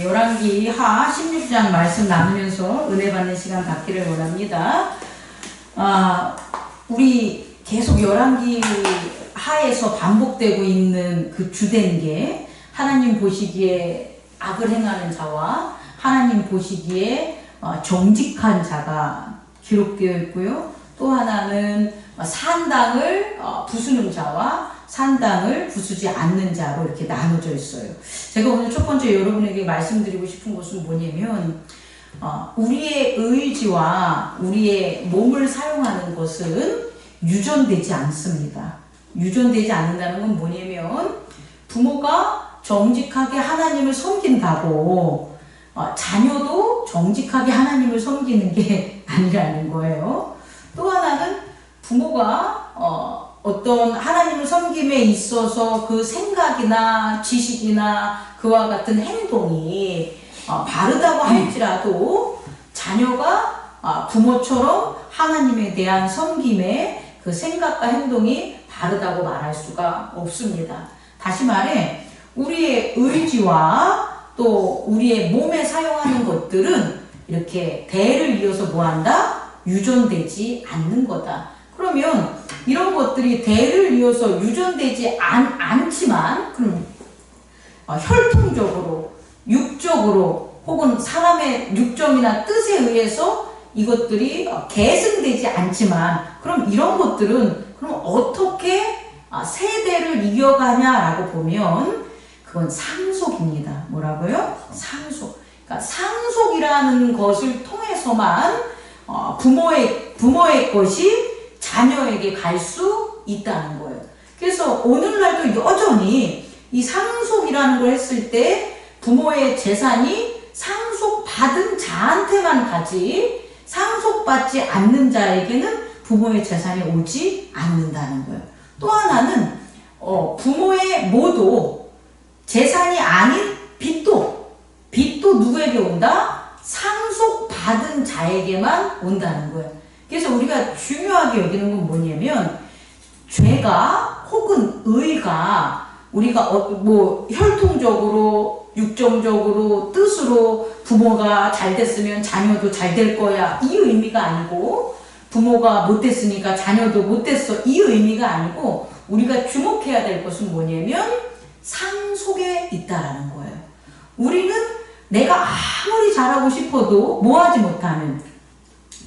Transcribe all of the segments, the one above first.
열왕기하 16장 말씀 나누면서 은혜 받는 시간 갖기를 원합니다. 우리 계속 열왕기 하에서 반복되고 있는 그 주된 게 하나님 보시기에 악을 행하는 자와 하나님 보시기에 정직한 자가 기록되어 있고요. 또 하나는 산당을 부수는 자와 산당을 부수지 않는 자로 이렇게 나눠져 있어요. 제가 오늘 첫 번째 여러분에게 말씀드리고 싶은 것은 뭐냐면 우리의 의지와 우리의 몸을 사용하는 것은 유전되지 않습니다. 유전되지 않는다는 건 뭐냐면 부모가 정직하게 하나님을 섬긴다고 자녀도 정직하게 하나님을 섬기는 게 아니라는 거예요. 또 하나는 부모가 어떤 하나님을 섬김에 있어서 그 생각이나 지식이나 그와 같은 행동이 바르다고 할지라도 자녀가 부모처럼 하나님에 대한 섬김의 그 생각과 행동이 바르다고 말할 수가 없습니다. 다시 말해 우리의 의지와 또 우리의 몸에 사용하는 것들은 이렇게 대를 이어서 뭐한다? 유전되지 않는 거다. 그러면 이런 것들이 대를 이어서 유전되지 않지만 그럼 혈통적으로 육적으로 혹은 사람의 육정이나 뜻에 의해서 이것들이 계승되지 않지만 그럼 이런 것들은 그럼 어떻게 세대를 이어가냐라고 보면 그건 상속입니다. 뭐라고요? 상속. 그러니까 상속이라는 것을 통해서만 부모의 것이 자녀에게 갈 수 있다는 거예요. 그래서 오늘날도 여전히 이 상속이라는 걸 했을 때 부모의 재산이 상속받은 자한테만 가지 상속받지 않는 자에게는 부모의 재산이 오지 않는다는 거예요. 또 하나는 부모의 모두 재산이 아닌 빚도 누구에게 온다? 상속받은 자에게만 온다는 거예요. 그래서 우리가 중요하게 여기는 건 뭐냐면 죄가 혹은 의가 우리가 혈통적으로 육정적으로 뜻으로 부모가 잘 됐으면 자녀도 잘 될 거야 이 의미가 아니고 부모가 못됐으니까 자녀도 못됐어 이 의미가 아니고 우리가 주목해야 될 것은 뭐냐면 상속에 있다라는 거예요. 우리는 내가 아무리 잘하고 싶어도 뭐하지 못하는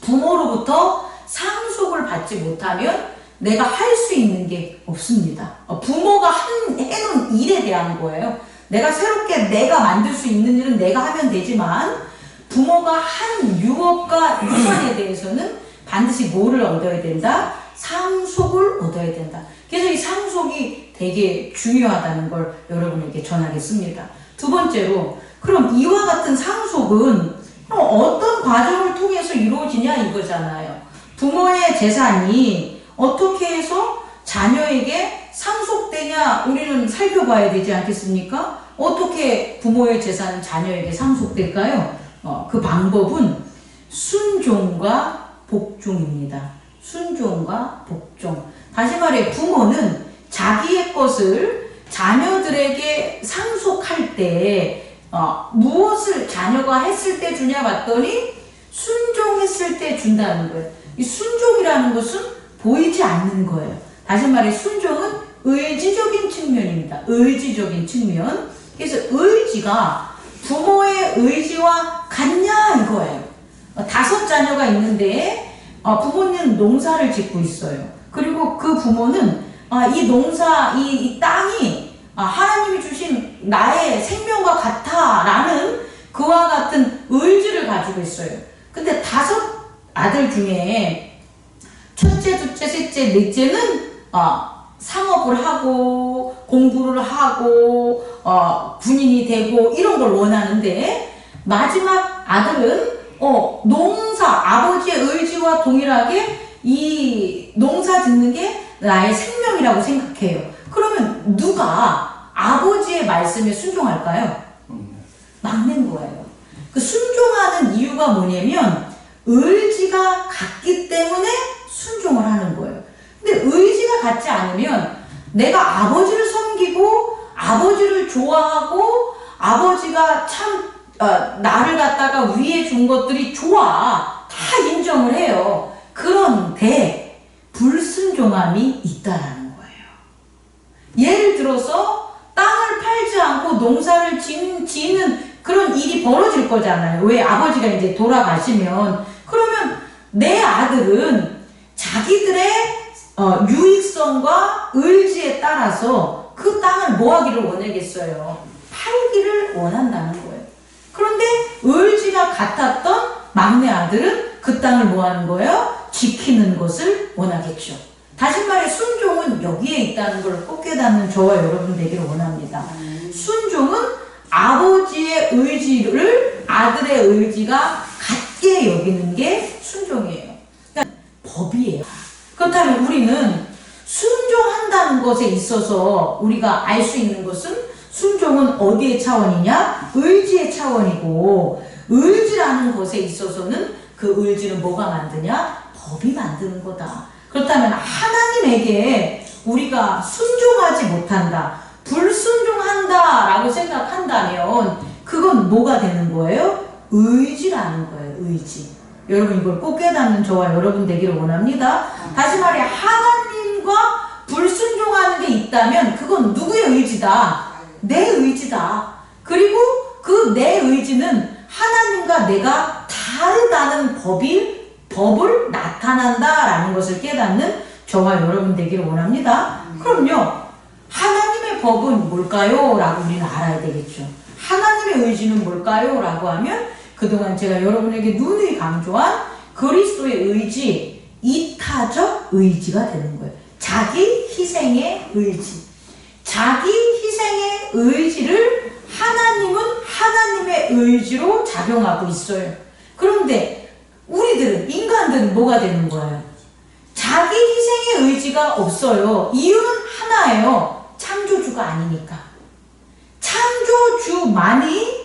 부모로부터 상속을 받지 못하면 내가 할 수 있는 게 없습니다. 부모가 해놓은 일에 대한 거예요. 내가 새롭게 내가 만들 수 있는 일은 내가 하면 되지만 부모가 한 유업과 유산에 대해서는 반드시 뭐를 얻어야 된다? 상속을 얻어야 된다. 그래서 이 상속이 되게 중요하다는 걸 여러분에게 전하겠습니다. 두 번째로 그럼 이와 같은 상속은 그럼 어떤 과정을 통해서 이루어지냐 이거잖아요. 부모의 재산이 어떻게 해서 자녀에게 상속되냐 우리는 살펴봐야 되지 않겠습니까? 어떻게 부모의 재산은 자녀에게 상속될까요? 그 방법은 순종과 복종입니다. 순종과 복종. 다시 말해 부모는 자기의 것을 자녀들에게 상속할 때 무엇을 자녀가 했을 때 주냐 봤더니 순종했을 때 준다는 거예요. 이 순종이라는 것은 보이지 않는 거예요. 다시 말해 순종은 의지적인 측면입니다. 의지적인 측면. 그래서 의지가 부모의 의지와 같냐 이거예요. 5 자녀가 있는데 부모님 농사를 짓고 있어요. 그리고 그 부모는 이 농사, 이 땅이 하나님이 주신 나의 생명과 같아 라는 그와 같은 의지를 가지고 있어요. 근데 5 아들 중에 첫째, 둘째, 셋째, 넷째는 상업을 하고 공부를 하고 군인이 되고 이런 걸 원하는데 마지막 아들은 농사, 아버지의 의지와 동일하게 이 농사 짓는 게 나의 생명이라고 생각해요. 그러면 누가 아버지의 말씀에 순종할까요? 막는 거예요. 그 순종하는 이유가 뭐냐면 의지가 같기 때문에 순종을 하는 거예요. 근데 의지가 같지 않으면 내가 아버지를 섬기고 아버지를 좋아하고 아버지가 참 나를 갖다가 위에 준 것들이 좋아. 다 인정을 해요. 그런데 불순종함이 있다라는 거예요. 예를 들어서 땅을 팔지 않고 농사를 짓는 그런 일이 벌어질 거잖아요. 왜? 아버지가 이제 돌아가시면. 그러면 내 아들은 자기들의 유익성과 의지에 따라서 그 땅을 뭐 하기를 원하겠어요? 팔기를 원한다는 거예요. 그런데 의지가 같았던 막내 아들은 그 땅을 뭐 하는 거예요? 지키는 것을 원하겠죠. 다시 말해 순종은 여기에 있다는 걸 꼭 깨닫는 저와 여러분 되기를 원합니다. 순종은 아버지의 의지를 아들의 의지가 같게 여기는 게 순종이에요. 그러니까 법이에요. 그렇다면 우리는 순종한다는 것에 있어서 우리가 알 수 있는 것은 순종은 어디의 차원이냐? 의지의 차원이고, 의지라는 것에 있어서는 그 의지는 뭐가 만드냐? 법이 만드는 거다. 그렇다면 하나님에게 우리가 순종하지 못한다, 불순종한다 라고 생각한다면 그건 뭐가 되는 거예요? 의지라는 거예요. 의지. 여러분 이걸 꼭 깨닫는 저와 여러분 되기를 원합니다. 다시 말해 하나님과 불순종하는 게 있다면 그건 누구의 의지다? 내 의지다. 그리고 그 내 의지는 하나님과 내가 다르다는 법을 나타난다라는 것을 깨닫는 저와 여러분 되기를 원합니다. 그럼요. 하나님의 법은 뭘까요? 라고 우리는 알아야 되겠죠. 하나님의 의지는 뭘까요? 라고 하면 그동안 제가 여러분에게 누누이 강조한 그리스도의 의지, 이타적 의지가 되는 거예요. 자기 희생의 의지. 자기 희생의 의지를 하나님은 하나님의 의지로 작용하고 있어요. 그런데 우리들은, 인간들은 뭐가 되는 거예요? 자기 희생의 의지가 없어요. 이유는 하나예요. 창조주가 아니니까. 창조주만이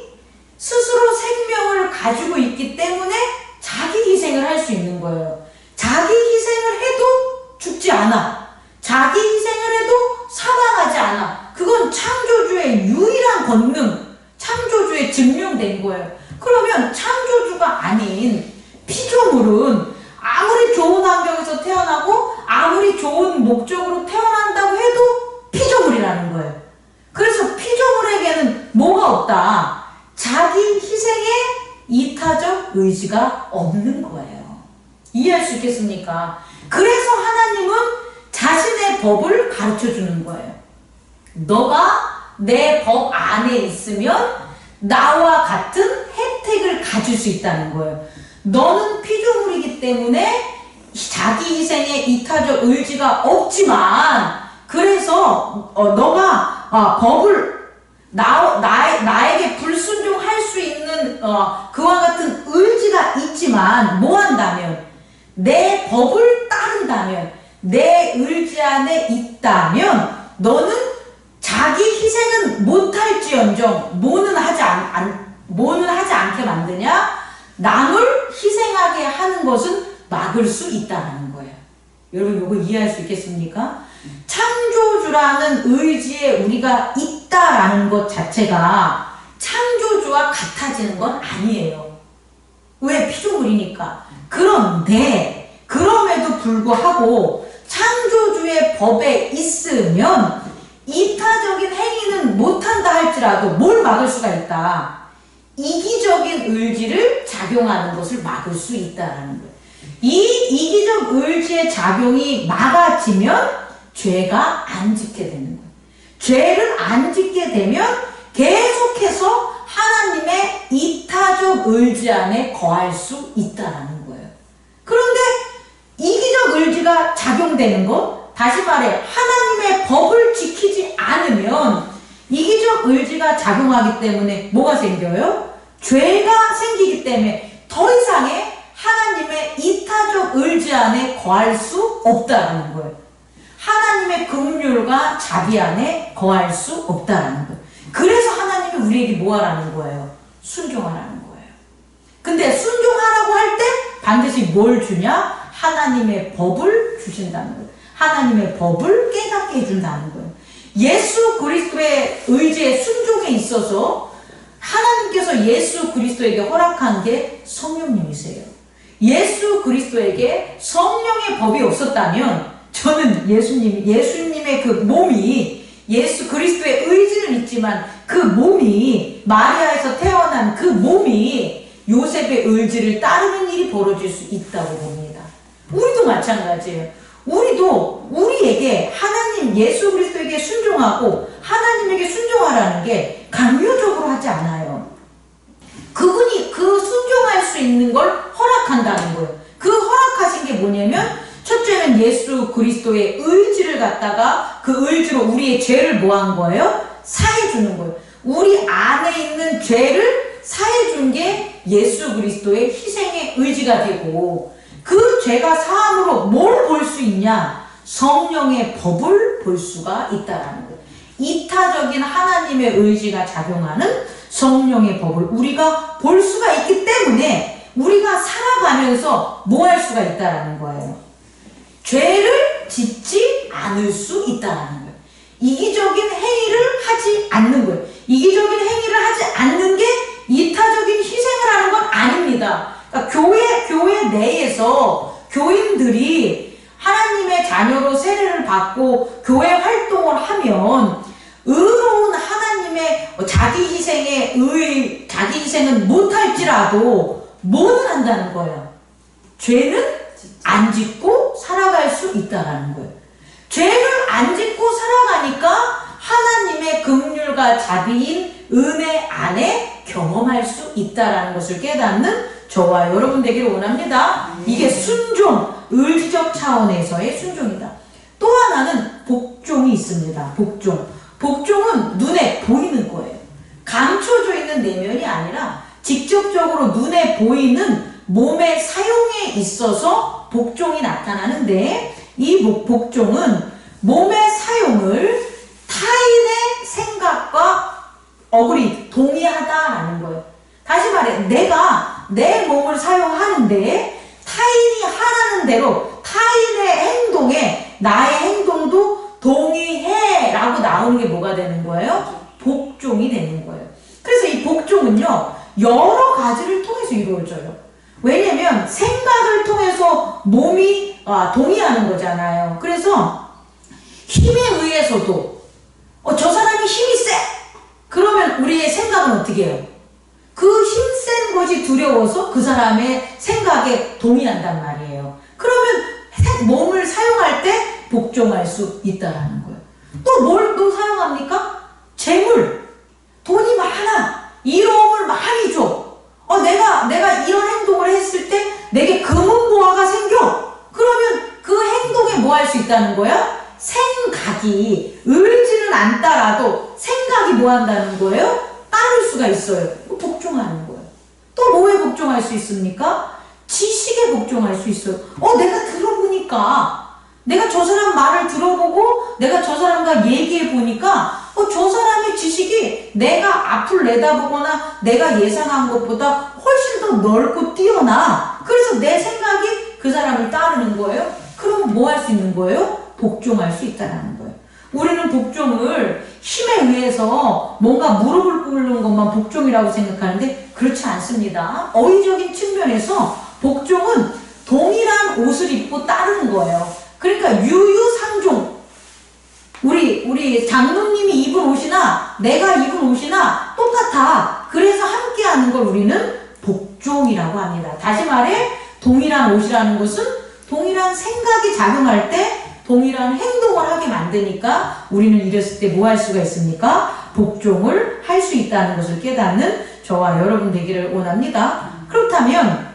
스스로 생명을 가지고 있기 때문에 자기 희생을 할 수 있는 거예요. 자기 희생을 해도 죽지 않아. 자기 희생을 해도 사망하지 않아. 그건 창조주의 유일한 권능, 창조주의 증명된 거예요. 그러면 창조주가 아닌 피조물은 아무리 좋은 환경에서 태어나고 아무리 좋은 목적으로 태어난다고 해도 피조물이라는 거예요. 그래서 피조물에게는 뭐가 없다? 자기 희생의 이타적 의지가 없는 거예요. 이해할 수 있겠습니까? 그래서 하나님은 자신의 법을 가르쳐 주는 거예요. 너가 내 법 안에 있으면 나와 같은 혜택을 가질 수 있다는 거예요. 너는 피조물이기 때문에 자기 희생의 이타적 의지가 없지만, 그래서 너가 법을 나에게 불순종할 수 있는 그와 같은 의지가 있지만, 뭐 한다면, 내 법을 따른다면, 내 의지 안에 있다면 너는 자기 희생은 못할지언정 뭐는 하지 않게 만드냐? 남을 희생하게 하는 것은 막을 수 있다는 거예요. 여러분 이거 이해할 수 있겠습니까? 창조주라는 의지에 우리가 있다라는 것 자체가 창조주와 같아지는 건 아니에요. 왜? 피조물이니까. 그런데 그럼에도 불구하고 창조주의 법에 있으면 이타적인 행위는 못한다 할지라도 뭘 막을 수가 있다? 이기적인 의지를 작용하는 것을 막을 수 있다는 거예요. 이 이기적 의지의 작용이 막아지면 죄가 안 짓게 되는 거예요. 죄를 안 짓게 되면 계속해서 하나님의 이타적 의지 안에 거할 수 있다는 거예요. 그런데 이기적 의지가 작용되는 것, 다시 말해 하나님의 법을 지키지 않으면 이기적 의지가 작용하기 때문에 뭐가 생겨요? 죄가 생기기 때문에 더 이상의 하나님의 이타적 의지 안에 거할 수 없다는 거예요. 하나님의 긍휼과 자비 안에 거할 수 없다는 거예요. 그래서 하나님이 우리에게 뭐 하라는 거예요? 순종하라는 거예요. 근데 순종하라고 할 때 반드시 뭘 주냐? 하나님의 법을 주신다는 거예요. 하나님의 법을 깨닫게 해준다는 거예요. 예수 그리스도의 의지의 순종에 있어서 하나님께서 예수 그리스도에게 허락한 게 성령님이세요. 예수 그리스도에게 성령의 법이 없었다면 저는 예수님의 그 몸이 예수 그리스도의 의지는 있지만 그 몸이 마리아에서 태어난 그 몸이 요셉의 의지를 따르는 일이 벌어질 수 있다고 봅니다. 우리도 마찬가지예요. 우리도 우리에게 하나님 예수 그리스도에게 순종하고 하나님에게 순종하라는 게 강요적으로 하지 않아요. 그분이 그 순종할 수 있는 걸 허락한다는 거예요. 그 허락하신 게 뭐냐면 첫째는 예수 그리스도의 의지를 갖다가 그 의지로 우리의 죄를 뭐 한 거예요? 사해주는 거예요. 우리 안에 있는 죄를 사해준 게 예수 그리스도의 희생의 의지가 되고 그 죄가 사함으로 뭘 볼 수 있냐? 성령의 법을 볼 수가 있다라는 거예요. 이타적인 하나님의 의지가 작용하는 성령의 법을 우리가 볼 수가 있기 때문에 우리가 살아가면서 뭐 할 수가 있다라는 거예요. 죄를 짓지 않을 수 있다라는 거예요. 이기적인 행위를 하지 않는 거예요. 이기적인 행위를 하지 않는 게 이타적인 희생을 하는 건 아닙니다. 그러니까 교회 내에서 교인들이 하나님의 자녀로 세례를 받고 교회 활동을 하면 의로운 하나님의 자기 희생은 못할지라도 뭐는 한다는 거예요. 죄는 안 짓고 살아갈 수 있다라는 거예요. 죄를 안 짓고 살아가니까 하나님의 긍휼과 자비인 은혜 안에 경험할 수 있다라는 것을 깨닫는 저와 여러분 되기를 원합니다. 이게 순종, 의지적 차원에서의 순종이다. 또 하나는 복종이 있습니다. 복종은 눈에 보이는 거예요. 감춰져 있는 내면이 아니라 직접적으로 눈에 보이는 몸의 사용에 있어서 복종이 나타나는데 이 복종은 몸의 사용을 타인의 생각과 동의하다라는 거예요. 다시 말해 내가 내 몸을 사용하는데 타인이 하라는 대로 타인의 행동에 나의 행동도 동의해 라고 나오는 게 뭐가 되는 거예요? 복종이 되는 거예요. 그래서 이 복종은요 여러 가지를 통해서 이루어져요. 왜냐면 생각을 통해서 몸이 동의하는 거잖아요. 그래서 힘에 의해서도 저 사람이 힘이 세! 그러면 우리의 생각은 어떻게 해요? 그 힘센 것이 두려워서 그 사람의 생각에 동의한단 말이에요. 그러면 몸을 사용할 때 복종할 수 있다라는 거예요. 또 뭘 또 사용합니까? 재물, 돈이 많아, 이로움을 많이 줘. 내가 이런 행동을 했을 때 내게 금은보화가 생겨. 그러면 그 행동에 뭐 할 수 있다는 거야? 생각이 의지는 안 따라도 생각이 뭐 한다는 거예요? 따를 수가 있어요. 복종하는 거예요. 또 뭐에 복종할 수 있습니까? 지식에 복종할 수 있어요. 내가 들어보니까 내가 저 사람 말을 들어보고 내가 저 사람과 얘기해 보니까 저 사람의 지식이 내가 앞을 내다보거나 내가 예상한 것보다 훨씬 더 넓고 뛰어나. 그래서 내 생각이 그 사람을 따르는 거예요. 그럼 뭐 할 수 있는 거예요? 복종할 수 있다는 거예요. 우리는 복종을 힘에 의해서 뭔가 무릎을 꿇는 것만 복종이라고 생각하는데 그렇지 않습니다. 어휘적인 측면에서 복종은 동일한 옷을 입고 따르는 거예요. 그러니까 유유상종. 우리 장로님이 입은 옷이나 내가 입은 옷이나 똑같아. 그래서 함께하는 걸 우리는 복종이라고 합니다. 다시 말해 동일한 옷이라는 것은 동일한 생각이 작용할 때 동일한 행동을 하게 만드니까 우리는 이랬을 때 뭐 할 수가 있습니까? 복종을 할 수 있다는 것을 깨닫는 저와 여러분 되기를 원합니다. 그렇다면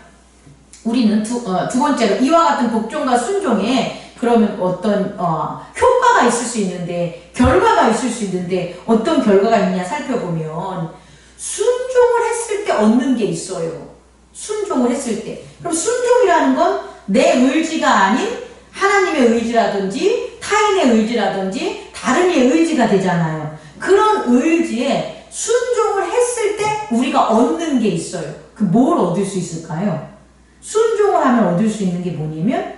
우리는 두 번째로 이와 같은 복종과 순종에 그러면 어떤 효과가 있을 수 있는데 결과가 있을 수 있는데 어떤 결과가 있냐 살펴보면 순종을 했을 때 얻는 게 있어요. 순종을 했을 때. 그럼 순종이라는 건 내 의지가 아닌 하나님의 의지라든지 타인의 의지라든지 다른 이의 의지가 되잖아요. 그런 의지에 순종을 했을 때 우리가 얻는 게 있어요. 그 뭘 얻을 수 있을까요? 순종을 하면 얻을 수 있는 게 뭐냐면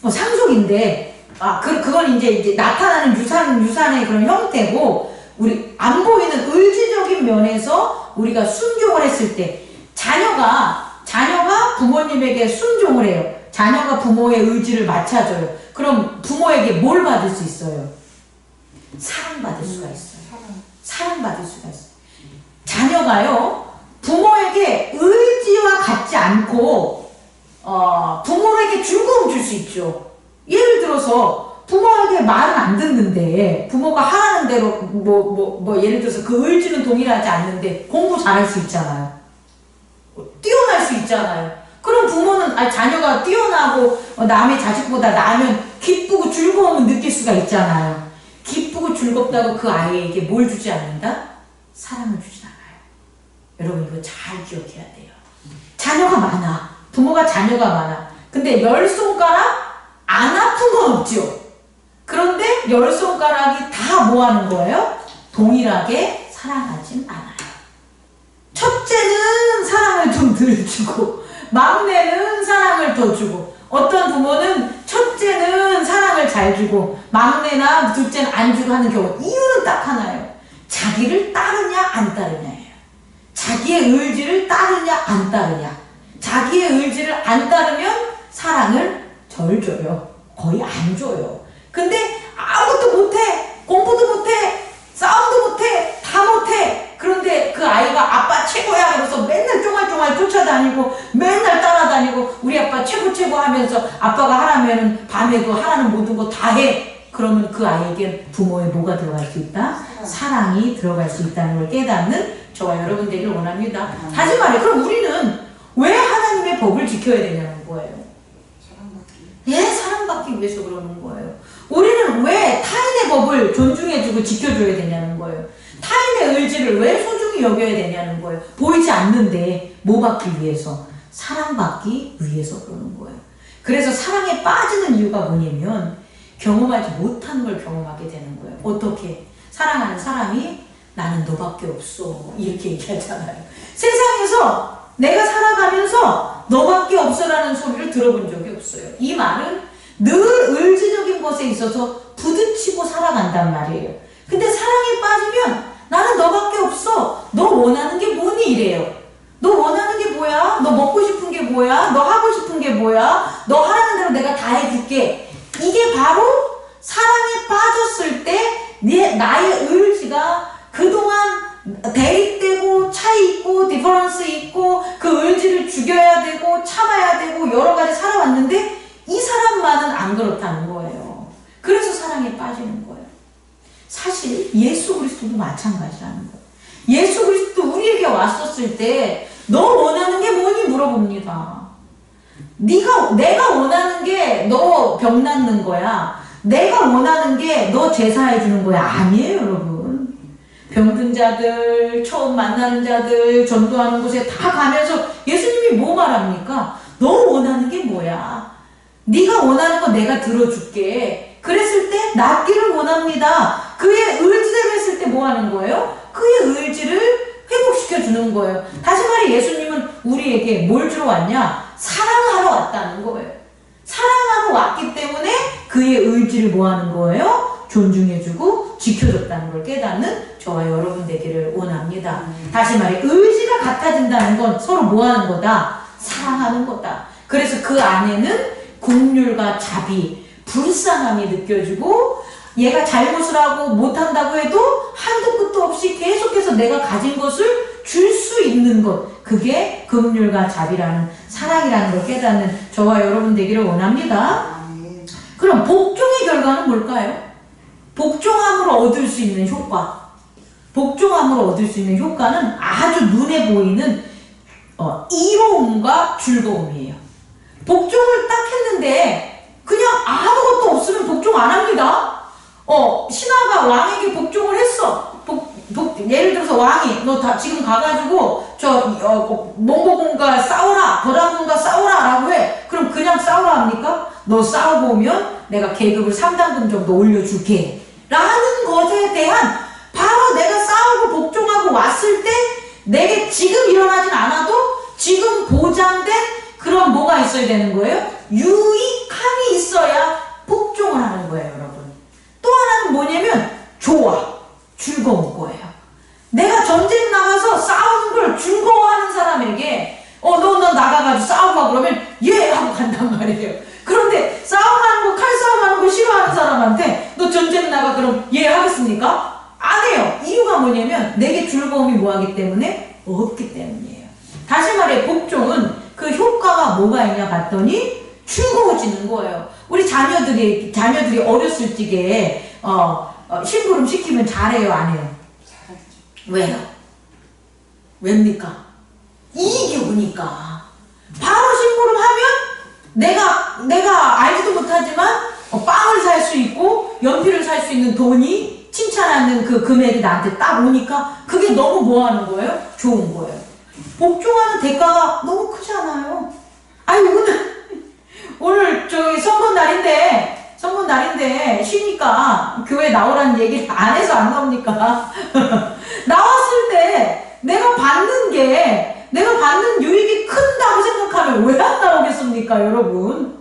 상속인데 그건 이제 나타나는 유산의 그런 형태고 우리 안 보이는 의지적인 면에서 우리가 순종을 했을 때 자녀가 부모님에게 순종을 해요. 자녀가 부모의 의지를 맞춰줘요. 그럼 부모에게 뭘 받을 수 있어요? 사랑받을 수가 있어요. 사랑받을 수가 있어요. 자녀가요, 부모에게 의지와 같지 않고 부모에게 즐거움 줄 수 있죠. 예를 들어서 부모에게 말은 안 듣는데 부모가 하라는 대로 예를 들어서 그 의지는 동일하지 않는데 공부 잘할 수 있잖아요. 뛰어날 수 있잖아요. 그럼 부모는 자녀가 뛰어나고 남의 자식보다 나으면 기쁘고 즐거움을 느낄 수가 있잖아요. 기쁘고 즐겁다고 그 아이에게 뭘 주지 않는다? 사랑을 주지 않아요. 여러분 이거 잘 기억해야 돼요. 자녀가 많아. 부모가 자녀가 많아. 근데 10손가락 안 아픈 건 없죠. 그런데 10손가락이 다 뭐 하는 거예요? 동일하게 사랑하진 않아요. 첫째는 사랑을 좀 덜 주고 막내는 사랑을 더 주고 어떤 부모는 첫째는 사랑을 잘 주고 막내나 둘째는 안 주고 하는 경우 이유는 딱 하나예요. 자기를 따르냐 안 따르냐예요. 자기의 의지를 따르냐 안 따르냐. 자기의 의지를 안 따르면 사랑을 덜 줘요. 거의 안 줘요. 근데 아무것도 못해. 공부도 못해. 싸움도 못해. 다 못해. 그런데 그 아이가 아빠 최고야 그래서 맨날 쫑알쫑알 쫓아다니고 맨날 따라다니고 우리 아빠 최고 하면서 아빠가 하라면 밤에 그 하라는 모든 거 다 해. 그러면 그 아이에게 부모의 뭐가 들어갈 수 있다? 사랑이 들어갈 수 있다는 걸 깨닫는 저와 여러분 되기를 원합니다. 다시 말해 그럼 우리는 왜 하나님의 법을 지켜야 되냐는 거예요. 사랑받기 위해서 그러는 거예요. 우리는 왜 타인의 법을 존중해주고 지켜줘야 되냐는 거예요. 타인의 의지를 왜 소중히 여겨야 되냐는 거예요. 보이지 않는데 뭐 받기 위해서? 사랑받기 위해서 그러는 거예요. 그래서 사랑에 빠지는 이유가 뭐냐면 경험하지 못한 걸 경험하게 되는 거예요. 어떻게? 사랑하는 사람이 나는 너밖에 없어 이렇게 얘기하잖아요. 세상에서 내가 살아가면서 너밖에 없어라는 소리를 들어본 적이 없어요. 이 말은 늘 의지적인 것에 있어서 부딪히고 살아간단 말이에요. 근데 사랑에 빠지면 나는 너밖에 없어. 너 원하는 게 뭐니 이래요. 너 원하는 게 뭐야? 너 먹고 싶은 게 뭐야? 너 하고 싶은 게 뭐야? 너 하라는 대로 내가 다 해줄게. 이게 바로 사랑에 빠졌을 때 나의 의지가 그동안 대립되고 차이 있고 디퍼런스 있고 그 의지를 죽여야 되고 참아야 되고 여러 가지 살아왔는데 이 사람만은 안 그렇다는 거예요. 그래서 사랑에 빠지는 거예요. 사실 예수 그리스도도 마찬가지라는 거예요. 예수 그리스도 우리에게 왔었을 때 너 원하는 게 뭐니 물어봅니다. 내가 원하는 게 너 병 낫는 거야. 내가 원하는 게 너 제사해 주는 거야. 아니에요, 여러분. 병든 자들, 처음 만나는 자들, 전도하는 곳에 다 가면서 예수님이 뭐 말합니까? 너 원하는 게 뭐야? 네가 원하는 거 내가 들어줄게. 그랬을 때 낫기를 원합니다. 그의 의지대로 했을 때 뭐 하는 거예요? 그의 의지를 회복시켜 주는 거예요. 다시 말해 예수님은 우리에게 뭘 주러 왔냐? 사랑하러 왔다는 거예요. 사랑하러 왔기 때문에 그의 의지를 뭐 하는 거예요? 존중해주고 지켜줬다는 걸 깨닫는 저와 여러분 되기를 원합니다. 다시 말해 의지가 같아진다는 건 서로 뭐 하는 거다? 사랑하는 거다. 그래서 그 안에는 긍휼과 자비, 불쌍함이 느껴지고 얘가 잘못을 하고 못한다고 해도 한도 끝도 없이 계속해서 내가 가진 것을 줄 수 있는 것, 그게 긍휼과 자비라는 사랑이라는 걸 깨닫는 저와 여러분 되기를 원합니다. 그럼 복종의 결과는 뭘까요? 복종함으로 얻을 수 있는 효과, 복종함으로 얻을 수 있는 효과는 아주 눈에 보이는 이로움과 즐거움이에요. 복종을 딱 했는데 그냥 아무것도 없으면 복종 안 합니다. 신하가 왕에게 복종을 했어. 예를 들어서 왕이 너 지금 가가지고 몽고군과 싸워라, 거란군과 싸워라 라고 해. 그럼 그냥 싸우라 합니까? 너 싸우고 오면 내가 계급을 3단금 정도 올려줄게 라는 것에 대한 바로 내가 싸우고 복종하고 왔을 때 내게 지금 일어나진 않아도 지금 보장된 그런 뭐가 있어야 되는 거예요? 유익함이 있어야 복종을 하는 거예요, 여러분. 또 하나는 뭐냐면 좋아, 즐거운 거예요. 내가 전쟁 나가서 싸우는 걸 즐거워하는 사람에게 너 나가가지고 싸워봐 그러면 예 하고 간단 말이에요. 그런데 싸움하는 거 칼싸움하는 거 싫어하는 사람한테 너 전쟁 나가 그럼 예 하겠습니까? 안 해요. 이유가 뭐냐면 내게 즐거움이 뭐하기 때문에 없기 때문이에요. 다시 말해 복종은 그 효과가 뭐가 있냐 봤더니 즐거워지는 거예요. 우리 자녀들이 어렸을 적에 심부름 시키면 잘해요 안 해요? 왜요? 왜입니까? 이익이 오니까. 바로 심부름하면 내가 알지도 못하지만 빵을 살 수 있고 연필을 살 수 있는 돈이 칭찬하는 그 금액이 나한테 딱 오니까 그게 너무 뭐 하는 거예요? 좋은 거예요. 복종하는 대가가 너무 크잖아요. 아니 오늘 저기 선거 날인데 쉬니까 교회 나오라는 얘기를 안 해서 안 나옵니까? 나왔을 때 내가 받는 유익이 큰다고 생각하면 왜 안 나오겠습니까, 여러분?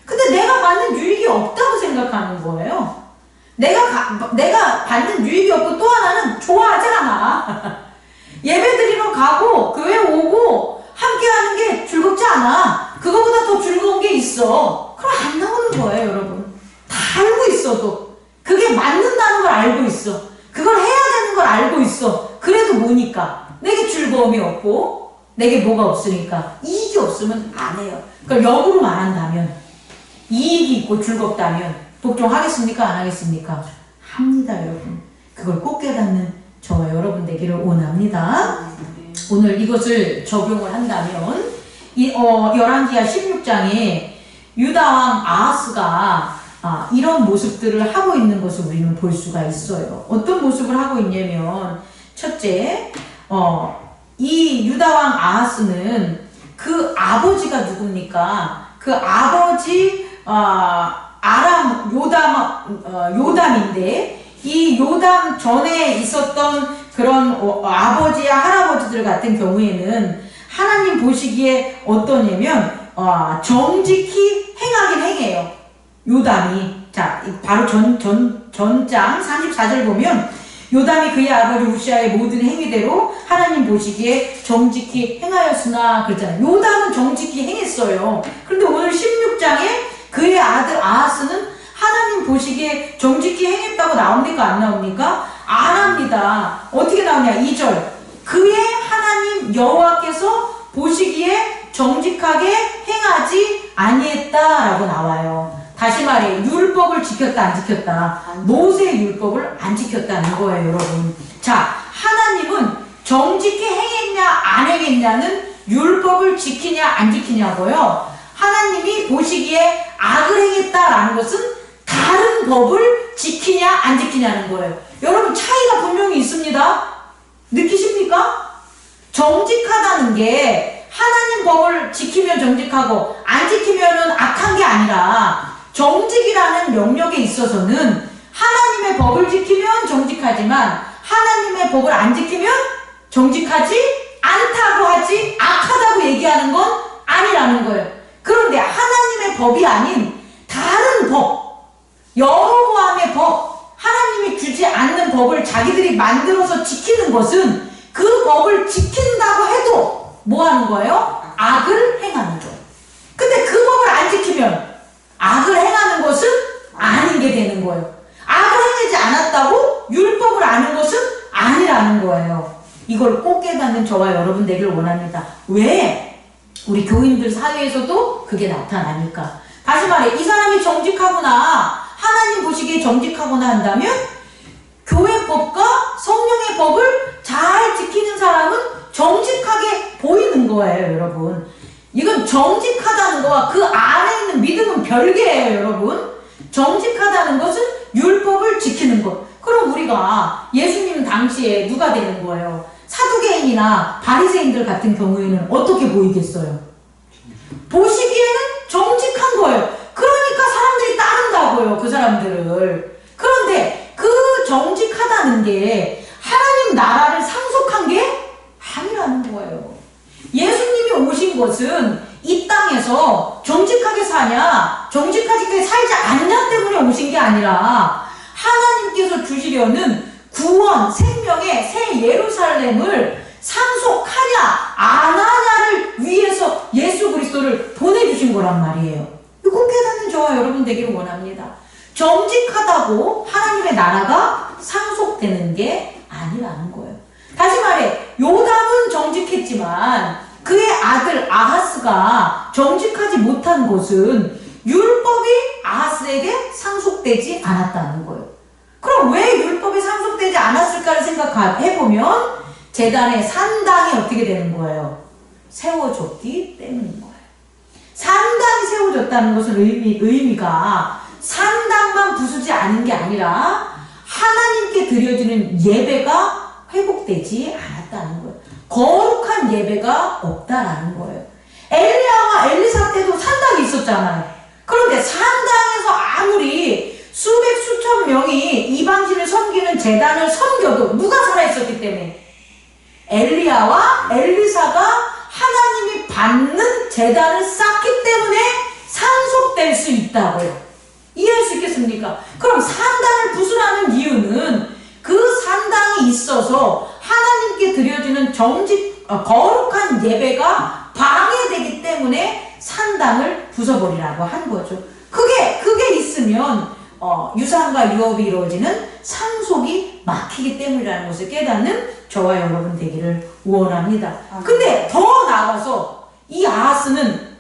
근데 내가 받는 유익이 없다고 생각하는 거예요. 내가 받는 유익이 없고 또 하나는 좋아하지 않아. 예배 드리러 가고 교회 오고 함께 하는 게 즐겁지 않아. 그거보다 더 즐거운 게 있어. 그럼 안 나오는 거예요, 여러분. 다 알고 있어도. 그게 맞는다는 걸 알고 있어. 그걸 해야 되는 걸 알고 있어. 그래도 뭐니까? 내게 즐거움이 없고 내게 뭐가 없으니까 이익이 없으면 안 해요. 그러니까 역으로 말한다면 이익이 있고 즐겁다면 복종하겠습니까? 안 하겠습니까? 합니다, 여러분. 그걸 꼭 깨닫는 저와 여러분 되기를 원합니다. 오늘 이것을 적용을 한다면 열왕기하 16장에 유다왕 아하스가 이런 모습들을 하고 있는 것을 우리는 볼 수가 있어요. 어떤 모습을 하고 있냐면 첫째, 이 유다왕 아하스는 그 아버지가 누굽니까? 그 아버지 요담인데 이 요담 전에 있었던 그런 아버지와 할아버지들 같은 경우에는 하나님 보시기에 어떠냐면 정직히 행하긴 행해요. 요담이. 자, 바로 전장 34절 보면 요담이 그의 아버지 우시아의 모든 행위대로 하나님 보시기에 정직히 행하였으나 그랬잖아요. 요담은 정직히 행했어요. 그런데 오늘 16장에 그의 아들 아하스는 하나님 보시기에 정직히 행했다고 나옵니까? 안 나옵니까? 안 합니다. 어떻게 나오냐? 2절. 그의 하나님 여호와께서 보시기에 정직하게 행하지 아니했다라고 나와요. 다시 말해 율법을 지켰다 안 지켰다? 모세의 율법을 안 지켰다는 거예요, 여러분. 자, 하나님은 정직히 행했냐 안 행했냐는 율법을 지키냐 안 지키냐고요. 하나님이 보시기에 악을 행했다라는 것은 다른 법을 지키냐 안 지키냐는 거예요. 여러분 차이가 분명히 있습니다. 느끼십니까? 정직하다는 게 하나님 법을 지키면 정직하고 안 지키면은 악한 게 아니라 정직이라는 영역에 있어서는 하나님의 법을 지키면 정직하지만 하나님의 법을 안 지키면 정직하지 않다고 하지 악하다고 얘기하는 건 아니라는 거예요. 그런데 하나님의 법이 아닌 다른 법, 여호와의 법, 하나님이 주지 않는 법을 자기들이 만들어서 지키는 것은 그 법을 지킨다고 해도 뭐 하는 거예요? 악을 행하는 거예요. 근데 그 법을 안 지키면 악을 행하는 것은 아닌 게 되는 거예요. 악을 행하지 않았다고 율법을 아는 것은 아니라는 거예요. 이걸 꼭 깨닫는 저와 여러분 되기를 원합니다. 왜? 우리 교인들 사회에서도 그게 나타나니까. 다시 말해 이 사람이 정직하구나, 하나님 보시기에 정직하구나 한다면 교회 법과 성령의 법을 잘 지키는 사람은 정직하게 보이는 거예요, 여러분. 이건 정직하다는 거와 그 안에 있는 믿음은 별개예요, 여러분. 정직하다는 것은 율법을 지키는 것. 그럼 우리가 예수님 당시에 누가 되는 거예요? 사두개인이나 바리새인들 같은 경우에는 어떻게 보이겠어요? 보시기에는 정직한 거예요. 그러니까 사람들이 따른다고요, 그 사람들을. 그런데 그 정직하다는 게 하나님 나라를 상속한 게 아니라는 거예요. 예수님이 오신 것은 이 땅에서 정직하게 사냐, 정직하게 살지 않냐 때문에 오신 게 아니라 하나님께서 주시려는 구원, 생명의 새 예루살렘을 상속하냐 안 하냐를 위해서 예수 그리스도를 보내주신 거란 말이에요. 이거 깨닫는 저와 여러분 되기를 원합니다. 정직하다고 하나님의 나라가 상속되는 게 아니라는 거예요. 다시 말해, 요담은 정직했지만 그의 아들 아하스가 정직하지 못한 것은 율법이 아하스에게 상속되지 않았다는 거예요. 그럼 왜 율법이 상속되지 않았을까를 생각해보면 제단의 산당이 어떻게 되는 거예요? 세워졌기 때문인 거예요. 산당이 세워졌다는 것은 의미가 산당만 부수지 않은 게 아니라 하나님께 드려지는 예배가 회복되지 않았다는 거예요. 거룩한 예배가 없다라는 거예요. 엘리야와 엘리사 때도 산당이 있었잖아요. 그런데 산당에서 아무리 수백 수천 명이 이방신을 섬기는 제단을 섬겨도 누가 살아있었기 때문에 엘리야와 엘리사가 하나님이 받는 제단을 쌓기 때문에 상속될 수 있다고요. 이해할 수 있겠습니까? 그럼 산당을 부수라는 이유는 그 산당이 있어서 하나님께 드려지는 거룩한 예배가 방해되기 때문에 산당을 부숴버리라고 한 거죠. 그게 있으면 유산과 유업이 이루어지는 상속이 막히기 때문이라는 것을 깨닫는 저와 여러분 되기를 원합니다. 근데 더 나아가서 이 아하스는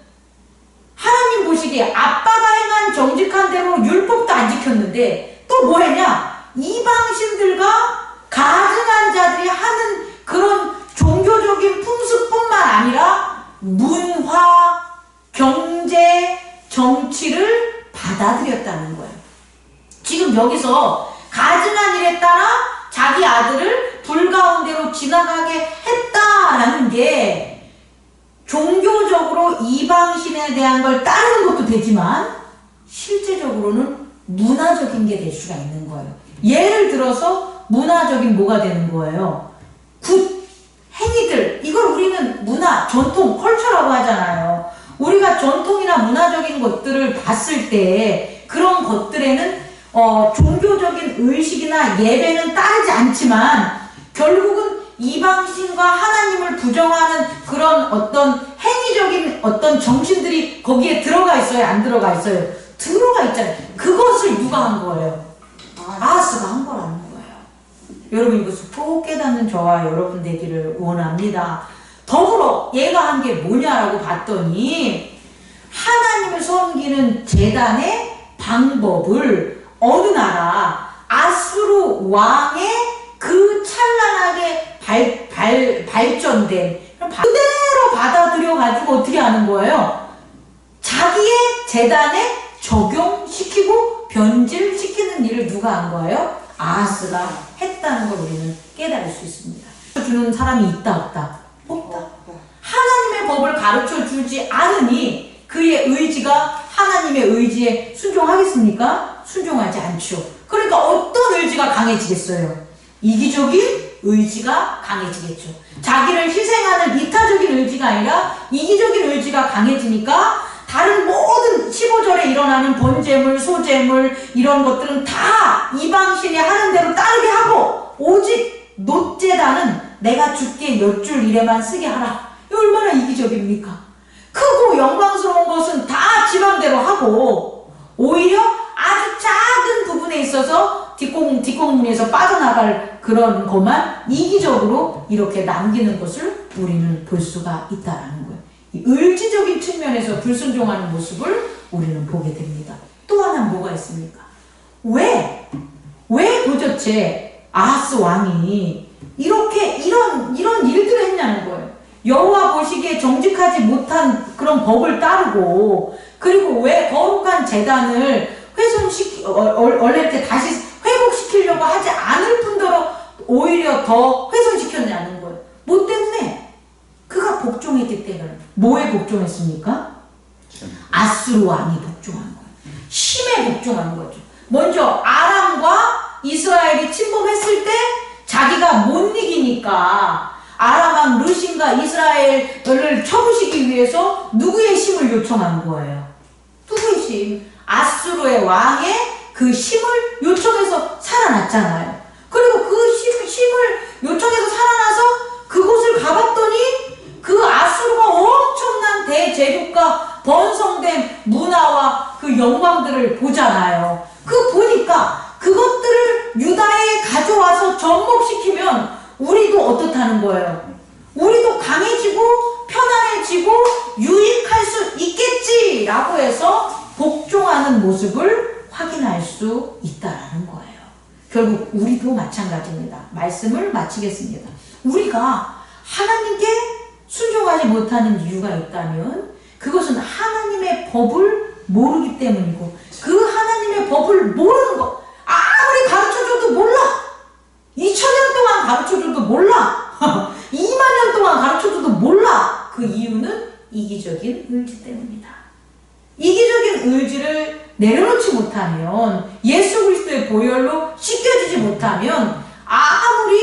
하나님 보시기에 아빠가 행한 정직한 대로 율법도 안 지켰는데 또 뭐 했냐? 이방신들과 가증한 자들이 하는 그런 종교적인 풍습뿐만 아니라 문화, 경제, 정치를 받아들였다는 거예요. 지금 여기서 가증한 일에 따라 자기 아들을 불 가운데로 지나가게 했다라는 게 종교적으로 이방신에 대한 걸 따르는 것도 되지만 실제적으로는 문화적인 게 될 수가 있는 거예요. 예를 들어서 문화적인 뭐가 되는 거예요? 굿, 행위들, 이걸 우리는 문화, 전통, 컬처라고 하잖아요. 우리가 전통이나 문화적인 것들을 봤을 때 그런 것들에는 종교적인 의식이나 예배는 따르지 않지만 결국은 이방신과 하나님을 부정하는 그런 어떤 행위적인 어떤 정신들이 거기에 들어가 있어요? 안 들어가 있어요? 들어가 있잖아요. 그것을 누가 한 거예요? 아하스가 한 거라는 거예요. 여러분 이것을 꼭 깨닫는 저와 여러분 되기를 원합니다. 더불어 얘가 한 게 뭐냐라고 봤더니 하나님을 섬기는 제단의 방법을 어느 나라 아수르 왕의 그 찬란하게 발전된 그대로 받아들여 가지고 어떻게 하는 거예요? 자기의 제단에 적용시키고 변질시키는 일을 누가 한 거예요? 아하스가 했다는 걸 우리는 깨달을 수 있습니다. 주는 사람이 있다 없다? 없다. 하나님의 법을 가르쳐 주지 않으니 그의 의지가 하나님의 의지에 순종하겠습니까? 순종하지 않죠. 그러니까 어떤 의지가 강해지겠어요? 이기적인 의지가 강해지겠죠. 자기를 희생하는 이타적인 의지가 아니라 이기적인 의지가 강해지니까 다른 모든 15절에 일어나는 번제물, 소제물 이런 것들은 다 이방신이 하는 대로 따르게 하고 오직 놋제단은 내가 주께 몇 줄 일에만 쓰게 하라. 이거 얼마나 이기적입니까? 크고 영광스러운 것은 다 지맘대로 하고 오히려 아주 작은 부분에 있어서 뒷공문에서 빠져나갈 그런 것만 이기적으로 이렇게 남기는 것을 우리는 볼 수가 있다는 거예요. 이 의지적인 측면에서 불순종하는 모습을 우리는 보게 됩니다. 또 하나는 뭐가 있습니까? 왜 도대체 아하스 왕이 이렇게 이런 일들을 했냐는 거예요. 여호와 보시기에 정직하지 못한 그런 법을 따르고 그리고 왜 거룩한 제단을 원래 이렇게 다시 회복시키려고 하지 않을 뿐더러 오히려 더 훼손시켰냐는 거예요. 뭐 때문에? 그가 복종했기 때문에. 뭐에 복종했습니까? 아수르 왕이 복종한 거예요. 힘에 복종한 거죠. 먼저 아람과 이스라엘이 침범했을 때 자기가 못 이기니까 아람왕 르신과 이스라엘을 쳐부시기 위해서 누구의 힘을 요청한 거예요? 누구의 힘? 아수르의 왕의 그 힘을 요청해서 살아났잖아요. 그리고 사울도 그 힘을 요청해서 살아나서 그곳을 가봤더니 그 아수르가 엄청난 대제국과 번성된 문화와 그 영광들을 보잖아요. 그 보니까 그것들을 유다에 가져와서 접목시키면 우리도 어떻다는 거예요? 우리도 강해지고 편안해지고 유익할 수 있겠지라고 해서 복종하는 모습을 확인할 수 있다라는 거예요. 결국 우리도 마찬가지입니다. 말씀을 마치겠습니다. 우리가 하나님께 순종하지 못하는 이유가 있다면 그것은 하나님의 법을 모르기 때문이고, 그 하나님의 법을 모르는 것, 아무리 가르쳐줘도 몰라. 2000년 동안 가르쳐줘도 몰라. 2만 년 동안 가르쳐줘도 몰라. 그 이유는 이기적인 의지 때문이다. 이기적인 의지를 내려놓지 못하면, 예수 그리스도의 보혈로 씻겨지지 못하면 아무리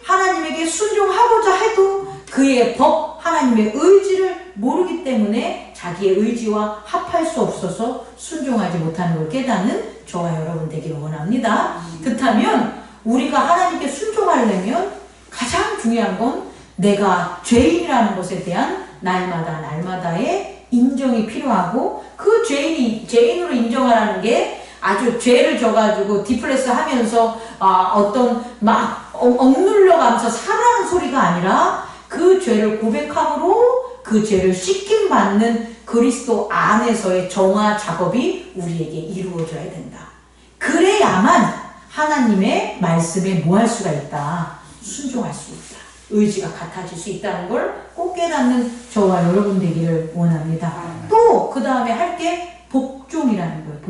하나님에게 순종하고자 해도 그의 법, 하나님의 의지를 모르기 때문에 자기의 의지와 합할 수 없어서 순종하지 못하는 걸 깨닫는 저와 여러분 되기를 원합니다. 그렇다면 우리가 하나님께 순종하려면 가장 중요한 건 내가 죄인이라는 것에 대한 날마다의 인정이 필요하고, 그 죄인으로 인정하라는 게 아주 죄를 져가지고 디플레스 하면서 어떤 막 억눌려가면서 살아가는 소리가 아니라 그 죄를 고백함으로 그 죄를 씻김받는 그리스도 안에서의 정화 작업이 우리에게 이루어져야 된다. 그래야만 하나님의 말씀에 뭐 할 수가 있다? 순종할 수 있다. 의지가 같아질 수 있다는 걸 꼭 깨닫는 저와 여러분 되기를 원합니다. 또 그 다음에 할 게 복종이라는 거예요.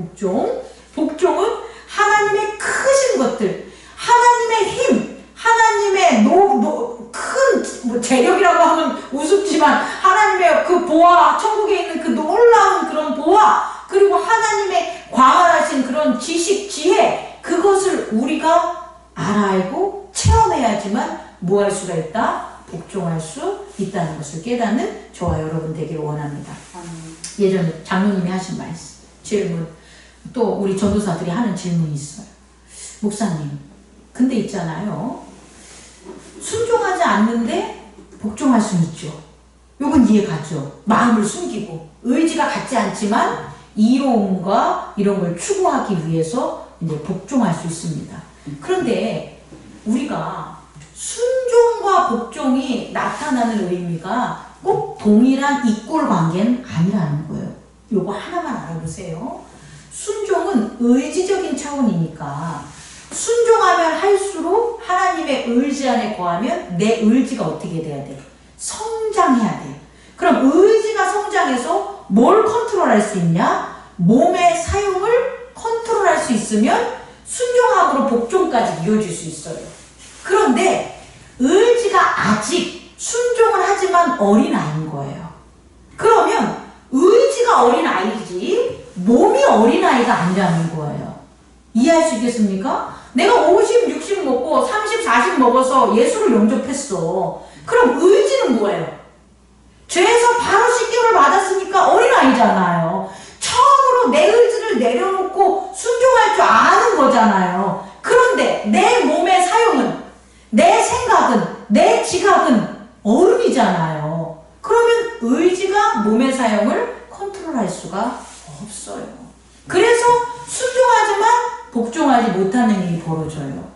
복종은 하나님의 크신 것들, 하나님의 힘, 하나님의 큰 재력이라고 하면 우습지만 하나님의 그 보화, 천국에 있는 그 놀라운 그런 보화, 그리고 하나님의 광활하신 그런 지식, 지혜, 그것을 우리가 알고 체험해야지만 뭐 할 수가 있다? 복종할 수 있다는 것을 깨닫는 저와 여러분 되기를 원합니다. 예전에 장로님이 하신 말씀, 질문, 또 우리 전도사들이 하는 질문이 있어요. 목사님, 근데 있잖아요, 순종하지 않는데 복종할 수는 있죠. 요건 이해가죠. 마음을 숨기고 의지가 같지 않지만 이로움과 이런 걸 추구하기 위해서 이제 복종할 수 있습니다. 그런데 우리가 순종과 복종이 나타나는 의미가 꼭 동일한 이꼴 관계는 아니라는 거예요. 요거 하나만 알아보세요. 순종은 의지적인 차원이니까 순종하면 할수록 하나님의 의지 안에 거하면 내 의지가 어떻게 돼야 돼? 성장해야 돼. 그럼 의지가 성장해서 뭘 컨트롤할 수 있냐? 몸의 사용을 컨트롤할 수 있으면 순종함으로 복종까지 이어질 수 있어요. 그런데 의지가 아직 순종을 하지만 어린아이인 거예요. 그러면 의지가 어린아이지 몸이 어린아이가 아니라는 거예요. 이해할 수 있겠습니까? 내가 50, 60 먹고 30, 40 먹어서 예수를 영접했어. 그럼 의지는 뭐예요? 죄에서 바로 씻김을 받았으니까 어린아이잖아요. 처음으로 내 의지를 내려놓고 순종할 줄 아는 거잖아요. 그런데 내 몸의 사용은, 내 생각은, 내 지각은 어른이잖아요. 그러면 의지가 몸의 사용을 컨트롤할 수가 없어요. 그래서 순종하지만 복종하지 못하는 일이 벌어져요.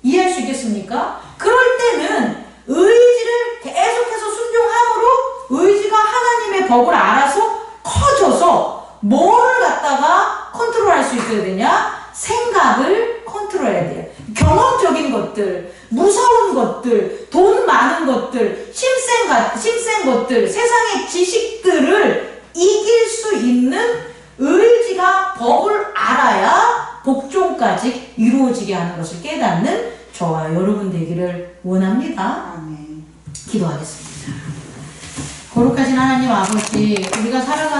이해할 수 있겠습니까? 그럴 때는 의지를 계속해서 순종함으로 의지가 하나님의 법을 알아서 커져서 뭐를 갖다가 컨트롤할 수 있어야 되냐? 생각을 컨트롤해야 돼요. 경험적인 것들, 무서운 것들, 돈 많은 것들, 힘센 것들, 세상의 지식들을 이길 수 있는 의지가 법을 알아야 복종까지 이루어지게 하는 것을 깨닫는 저와 여러분 되기를 원합니다. 아멘. 기도하겠습니다. 거룩하신 하나님 아버지, 우리가 살아가는